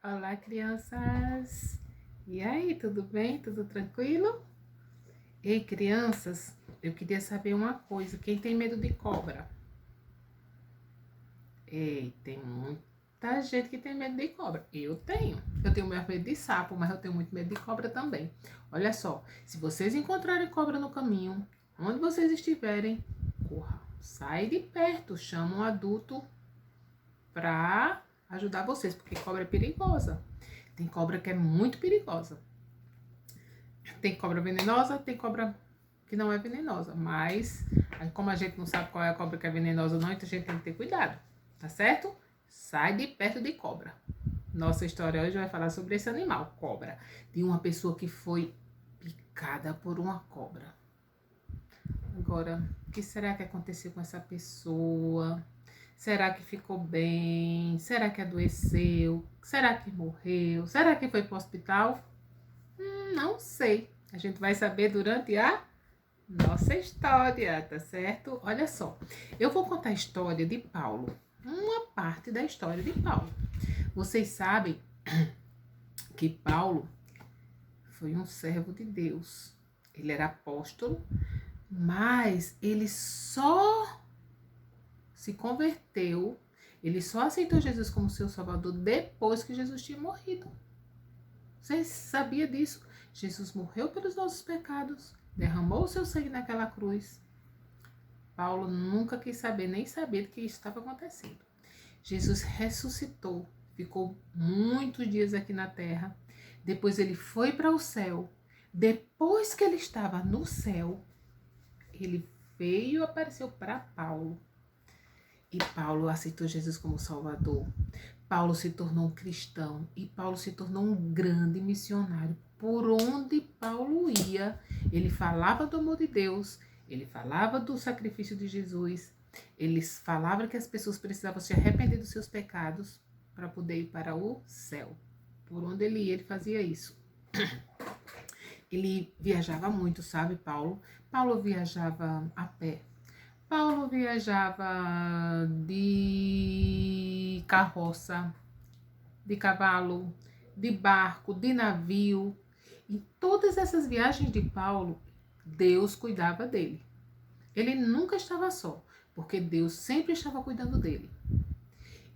Olá, crianças! E aí, tudo bem? Tudo tranquilo? Ei, crianças, eu queria saber uma coisa. Quem tem medo de cobra? Ei, tem muita gente que tem medo de cobra. Eu tenho. Eu tenho medo de sapo, mas eu tenho muito medo de cobra também. Olha só, se vocês encontrarem cobra no caminho, onde vocês estiverem, corra. Sai de perto, chama um adulto para ajudar vocês, porque cobra é perigosa. Tem cobra que é muito perigosa. Tem cobra venenosa, tem cobra que não é venenosa. Mas, como a gente não sabe qual é a cobra que é venenosa ou não, então a gente tem que ter cuidado. Tá certo? Sai de perto de cobra. Nossa história hoje vai falar sobre esse animal, cobra. De uma pessoa que foi picada por uma cobra. Agora, o que será que aconteceu com essa pessoa? Será que ficou bem? Será que adoeceu? Será que morreu? Será que foi para o hospital? Não sei. A gente vai saber durante a nossa história, tá certo? Olha só, eu vou contar a história de Paulo, uma parte da história de Paulo. Vocês sabem que Paulo foi um servo de Deus. Ele era apóstolo, mas ele só se converteu, ele só aceitou Jesus como seu salvador depois que Jesus tinha morrido. Você sabia disso? Jesus morreu pelos nossos pecados, derramou o seu sangue naquela cruz. Paulo nunca quis saber, nem sabia do que estava acontecendo. Jesus ressuscitou, ficou muitos dias aqui na terra. Depois ele foi para o céu. Depois que ele estava no céu, ele veio e apareceu para Paulo. E Paulo aceitou Jesus como Salvador. Paulo se tornou um cristão e Paulo se tornou um grande missionário. Por onde Paulo ia, ele falava do amor de Deus, ele falava do sacrifício de Jesus, ele falava que as pessoas precisavam se arrepender dos seus pecados para poder ir para o céu. Por onde ele ia, ele fazia isso. Ele viajava muito, sabe, Paulo? Paulo viajava a pé. Paulo viajava de carroça, de cavalo, de barco, de navio. Em todas essas viagens de Paulo, Deus cuidava dele. Ele nunca estava só, porque Deus sempre estava cuidando dele.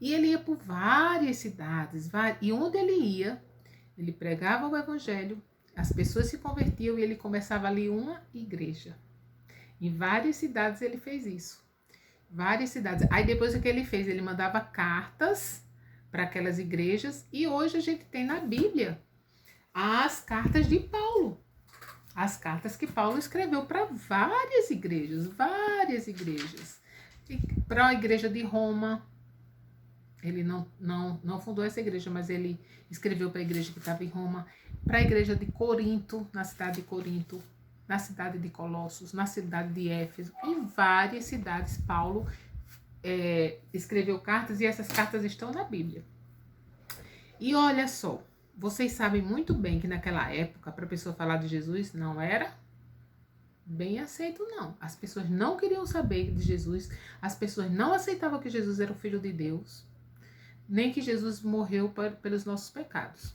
E ele ia por várias cidades, e onde ele ia, ele pregava o evangelho, as pessoas se convertiam e ele começava ali uma igreja. Em várias cidades ele fez isso. Várias cidades. Aí depois o que ele fez? Ele mandava cartas para aquelas igrejas e hoje a gente tem na Bíblia as cartas de Paulo. As cartas que Paulo escreveu para várias igrejas. Várias igrejas. Para a igreja de Roma. Ele não fundou essa igreja, mas ele escreveu para a igreja que estava em Roma. Para a igreja de Corinto, na cidade de Corinto. Na cidade de Colossos, na cidade de Éfeso, em várias cidades, Paulo escreveu cartas e essas cartas estão na Bíblia. E olha só, vocês sabem muito bem que naquela época, para a pessoa falar de Jesus, não era bem aceito, não. As pessoas não queriam saber de Jesus, as pessoas não aceitavam que Jesus era o Filho de Deus, nem que Jesus morreu pelos nossos pecados.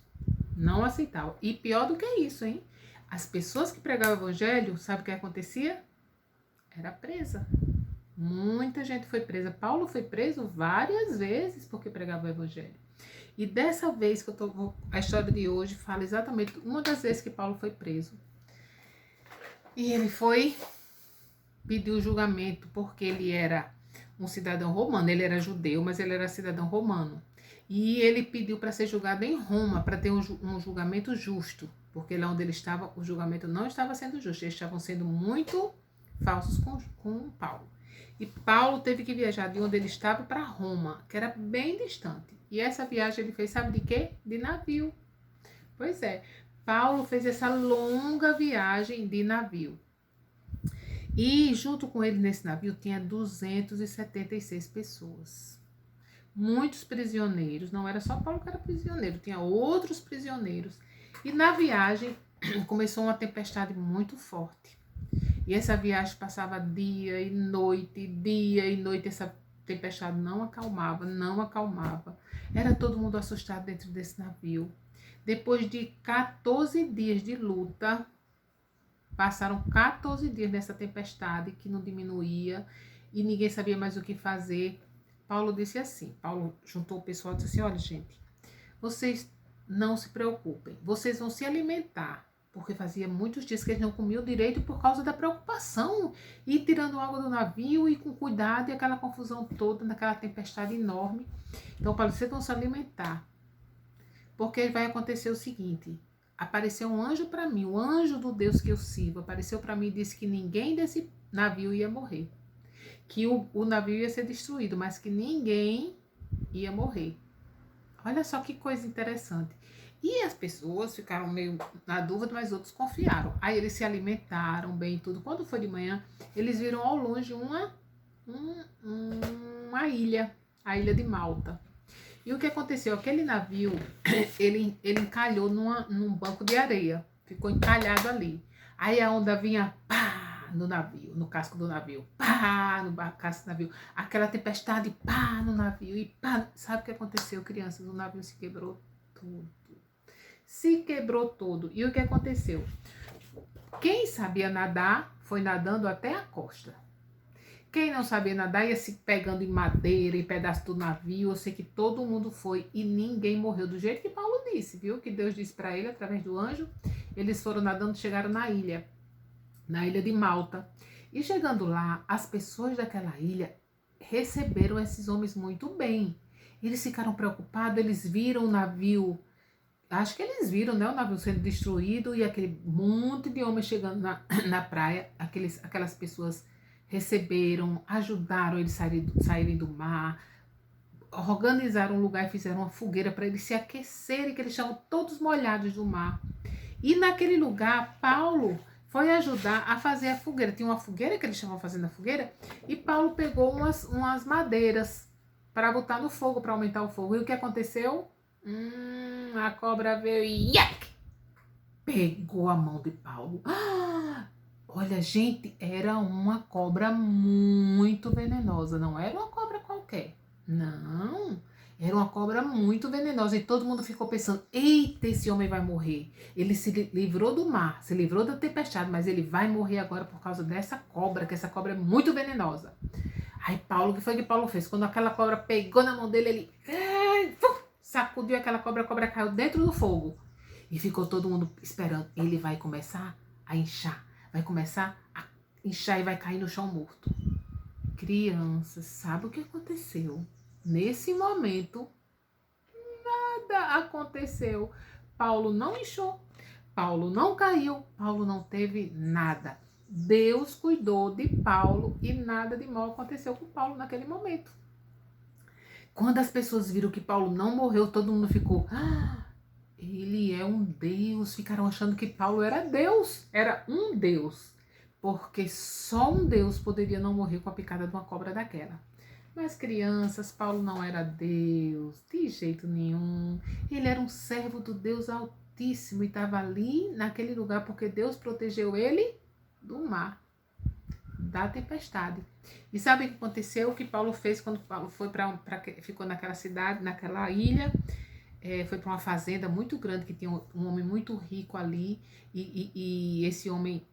Não aceitavam. E pior do que isso, hein? As pessoas que pregavam o evangelho, sabe o que acontecia? Era presa. Muita gente foi presa. Paulo foi preso várias vezes porque pregava o evangelho. E dessa vez que a história de hoje fala exatamente uma das vezes que Paulo foi preso. E ele foi pedir o julgamento porque ele era um cidadão romano. Ele era judeu, mas ele era cidadão romano. E ele pediu para ser julgado em Roma, para ter um julgamento justo. Porque lá onde ele estava, o julgamento não estava sendo justo. Eles estavam sendo muito falsos com Paulo. E Paulo teve que viajar de onde ele estava para Roma, que era bem distante. E essa viagem ele fez, sabe de quê? De navio. Pois é, Paulo fez essa longa viagem de navio. E junto com ele nesse navio tinha 276 pessoas. Muitos prisioneiros, não era só Paulo que era prisioneiro, tinha outros prisioneiros. E na viagem começou uma tempestade muito forte. E essa viagem passava dia e noite, essa tempestade não acalmava. Era todo mundo assustado dentro desse navio. Depois de 14 dias de luta, passaram 14 dias nessa tempestade que não diminuía e ninguém sabia mais o que fazer. Paulo disse assim, Paulo juntou o pessoal e disse assim, olha gente, vocês não se preocupem, vocês vão se alimentar, porque fazia muitos dias que eles não comiam direito por causa da preocupação, e tirando água do navio e com cuidado e aquela confusão toda, naquela tempestade enorme. Então Paulo, vocês vão se alimentar, porque vai acontecer o seguinte, apareceu um anjo para mim, o anjo do Deus que eu sirvo, apareceu para mim e disse que ninguém desse navio ia morrer, que o navio ia ser destruído, mas que ninguém ia morrer. Olha só que coisa interessante. E as pessoas ficaram meio na dúvida, mas outros confiaram. Aí eles se alimentaram bem e tudo. Quando foi de manhã, eles viram ao longe uma ilha, a ilha de Malta. E o que aconteceu? Aquele navio, ele encalhou num banco de areia. Ficou encalhado ali. Aí a onda vinha, pá, no navio, no casco do navio. Pá, no casco do navio. Aquela tempestade, pá, no navio. E pá, sabe o que aconteceu, crianças? O navio se quebrou tudo. Se quebrou todo. E o que aconteceu? Quem sabia nadar, foi nadando até a costa. Quem não sabia nadar ia se pegando em madeira, em pedaço do navio. Eu sei que todo mundo foi e ninguém morreu do jeito que Paulo disse, viu? Que Deus disse para ele através do anjo. Eles foram nadando, chegaram na ilha de Malta. E chegando lá, as pessoas daquela ilha receberam esses homens muito bem. Eles ficaram preocupados, eles viram o navio, acho que eles viram, né, o navio sendo destruído e aquele monte de homens chegando na praia, aquelas pessoas receberam, ajudaram eles saírem do mar, organizaram um lugar e fizeram uma fogueira para eles se aquecerem, que eles estavam todos molhados do mar. E naquele lugar, Paulo foi ajudar a fazer a fogueira. Tinha uma fogueira que eles estavam fazendo a fogueira e Paulo pegou umas madeiras para botar no fogo, para aumentar o fogo. E o que aconteceu? A cobra veio e pegou a mão de Paulo. Olha, gente, era uma cobra muito venenosa, não era uma cobra qualquer. Não, era uma cobra muito venenosa e todo mundo ficou pensando, eita, esse homem vai morrer. Ele se livrou do mar, se livrou da tempestade, mas ele vai morrer agora por causa dessa cobra, que essa cobra é muito venenosa. Aí Paulo, o que foi que Paulo fez? Quando aquela cobra pegou na mão dele, ele sacudiu aquela cobra, a cobra caiu dentro do fogo. E ficou todo mundo esperando. Ele vai começar a inchar. Vai começar a inchar e vai cair no chão morto. Crianças, sabe o que aconteceu? Nesse momento, nada aconteceu. Paulo não inchou. Paulo não caiu. Paulo não teve nada. Deus cuidou de Paulo e nada de mal aconteceu com Paulo naquele momento. Quando as pessoas viram que Paulo não morreu, todo mundo ficou... ele é um Deus. Ficaram achando que Paulo era Deus. Era um Deus. Porque só um Deus poderia não morrer com a picada de uma cobra daquela. Mas crianças, Paulo não era Deus. De jeito nenhum. Ele era um servo do Deus Altíssimo. E estava ali naquele lugar porque Deus protegeu ele do mar. Da tempestade. E sabe o que aconteceu? O que Paulo fez quando Paulo foi ficou naquela cidade, naquela ilha? Foi para uma fazenda muito grande que tinha um homem muito rico ali e esse homem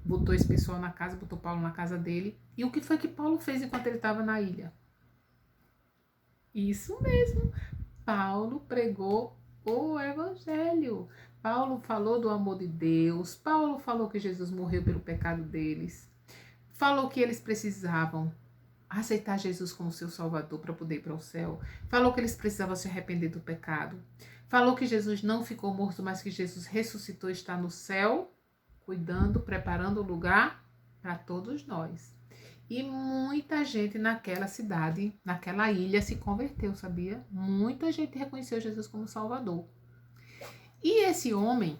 botou esse pessoal na casa, botou Paulo na casa dele. E o que foi que Paulo fez enquanto ele estava na ilha? Isso mesmo, Paulo pregou o evangelho. Paulo falou do amor de Deus, Paulo falou que Jesus morreu pelo pecado deles, falou que eles precisavam aceitar Jesus como seu salvador para poder ir para o céu. Falou que eles precisavam se arrepender do pecado. Falou que Jesus não ficou morto, mas que Jesus ressuscitou e está no céu, cuidando, preparando o lugar para todos nós. E muita gente naquela cidade, naquela ilha se converteu, sabia? Muita gente reconheceu Jesus como Salvador. E esse homem,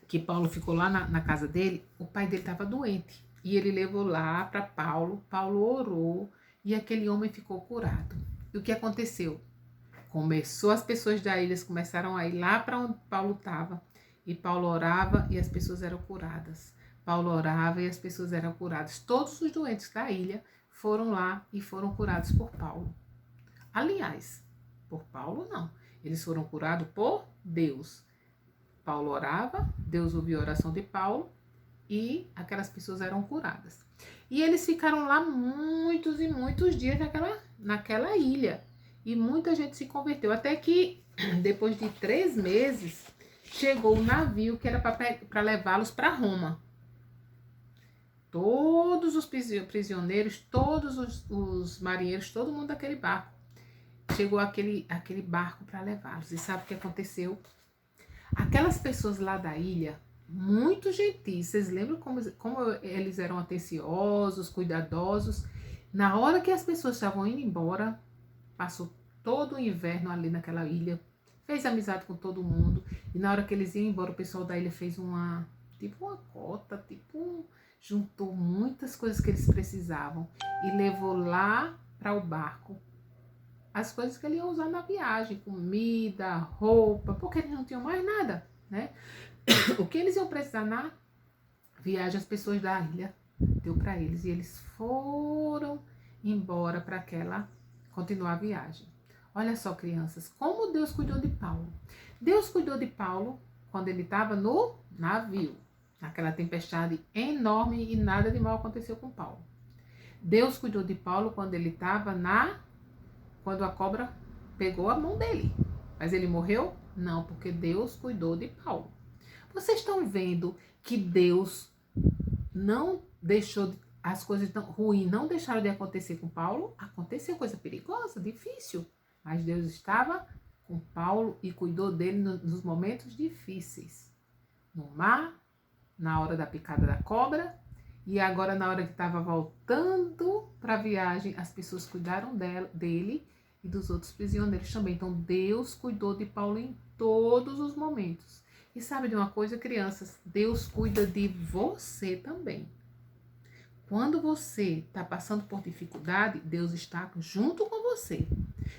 que Paulo ficou lá na casa dele, o pai dele estava doente. E ele levou lá para Paulo, Paulo orou e aquele homem ficou curado. E o que aconteceu? As pessoas da ilha começaram a ir lá para onde Paulo estava. E Paulo orava e as pessoas eram curadas. Paulo orava e as pessoas eram curadas. Todos os doentes da ilha foram lá e foram curados por Paulo. Aliás, por Paulo, não. Eles foram curados por Deus. Paulo orava, Deus ouviu a oração de Paulo e aquelas pessoas eram curadas. E eles ficaram lá muitos e muitos dias naquela ilha. E muita gente se converteu. Até que, depois de 3 meses, chegou o navio que era para levá-los para Roma. Todos os prisioneiros, todos os marinheiros, todo mundo daquele barco. Chegou aquele barco para levá-los. E sabe o que aconteceu? Aquelas pessoas lá da ilha, muito gentis, vocês lembram como eles eram atenciosos, cuidadosos? Na hora que as pessoas estavam indo embora, passou todo o inverno ali naquela ilha, fez amizade com todo mundo, e na hora que eles iam embora, o pessoal da ilha fez uma cota, juntou muitas coisas que eles precisavam e levou lá para o barco as coisas que ele ia usar na viagem, comida, roupa, porque eles não tinham mais nada, né? O que eles iam precisar na viagem, as pessoas da ilha deu para eles, e eles foram embora para continuar a viagem. Olha só, crianças, como Deus cuidou de Paulo. Deus cuidou de Paulo quando ele estava no navio, naquela tempestade enorme, e nada de mal aconteceu com Paulo. Deus cuidou de Paulo quando ele estava quando a cobra pegou a mão dele. Mas ele morreu? Não, porque Deus cuidou de Paulo. Vocês estão vendo que Deus não deixou, as coisas ruins não deixaram de acontecer com Paulo? Aconteceu coisa perigosa, difícil. Mas Deus estava com Paulo e cuidou dele nos momentos difíceis. No mar, na hora da picada da cobra, e agora na hora que estava voltando para a viagem, as pessoas cuidaram dele e dos outros prisioneiros também. Então Deus cuidou de Paulo em todos os momentos. E sabe de uma coisa, crianças? Deus cuida de você também. Quando você está passando por dificuldade, Deus está junto com você.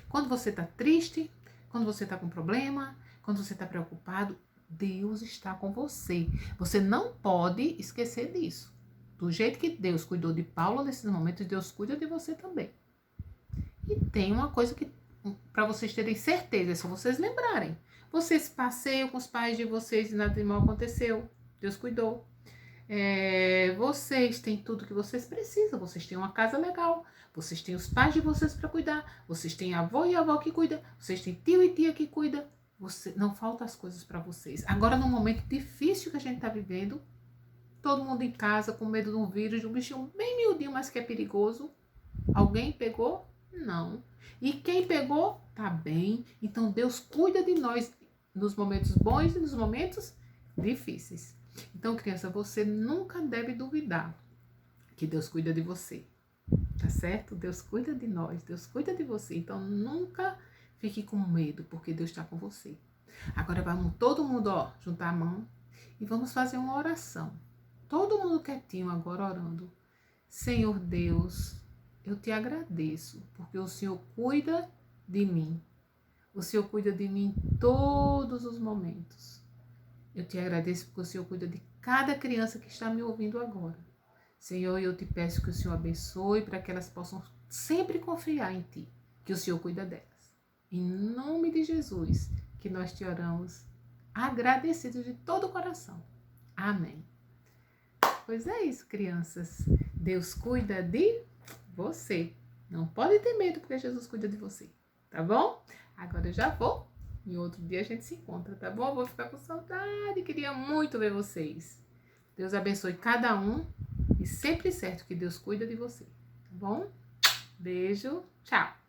Quando você está triste, quando você está com problema, quando você está preocupado, Deus está com você. Você não pode esquecer disso. Do jeito que Deus cuidou de Paulo nesses momentos, Deus cuida de você também. E tem uma coisa que, para vocês terem certeza, é só vocês lembrarem. Vocês passeiam com os pais de vocês e nada de mal aconteceu. Deus cuidou. Vocês têm tudo que vocês precisam. Vocês têm uma casa legal. Vocês têm os pais de vocês para cuidar. Vocês têm avô e avó que cuidam. Vocês têm tio e tia que cuidam. Não faltam as coisas para vocês. Agora, num momento difícil que a gente está vivendo, todo mundo em casa com medo de um vírus, de um bichinho bem miudinho, mas que é perigoso. Alguém pegou? Não. E quem pegou, tá bem. Então Deus cuida de nós nos momentos bons e nos momentos difíceis. Então, criança, você nunca deve duvidar que Deus cuida de você. Tá certo? Deus cuida de nós, Deus cuida de você. Então nunca fique com medo, porque Deus está com você. Agora vamos todo mundo, juntar a mão e vamos fazer uma oração. Todo mundo quietinho agora orando. Senhor Deus, eu te agradeço, porque o Senhor cuida de mim. O Senhor cuida de mim em todos os momentos. Eu te agradeço porque o Senhor cuida de cada criança que está me ouvindo agora. Senhor, eu te peço que o Senhor abençoe para que elas possam sempre confiar em Ti, que o Senhor cuida delas. Em nome de Jesus, que nós te oramos, agradecidos de todo o coração. Amém. Pois é isso, crianças. Deus cuida de você. Não pode ter medo, porque Jesus cuida de você. Tá bom? Agora eu já vou. Em outro dia a gente se encontra, tá bom? Vou ficar com saudade. Queria muito ver vocês. Deus abençoe cada um. E sempre certo que Deus cuida de você. Tá bom? Beijo. Tchau.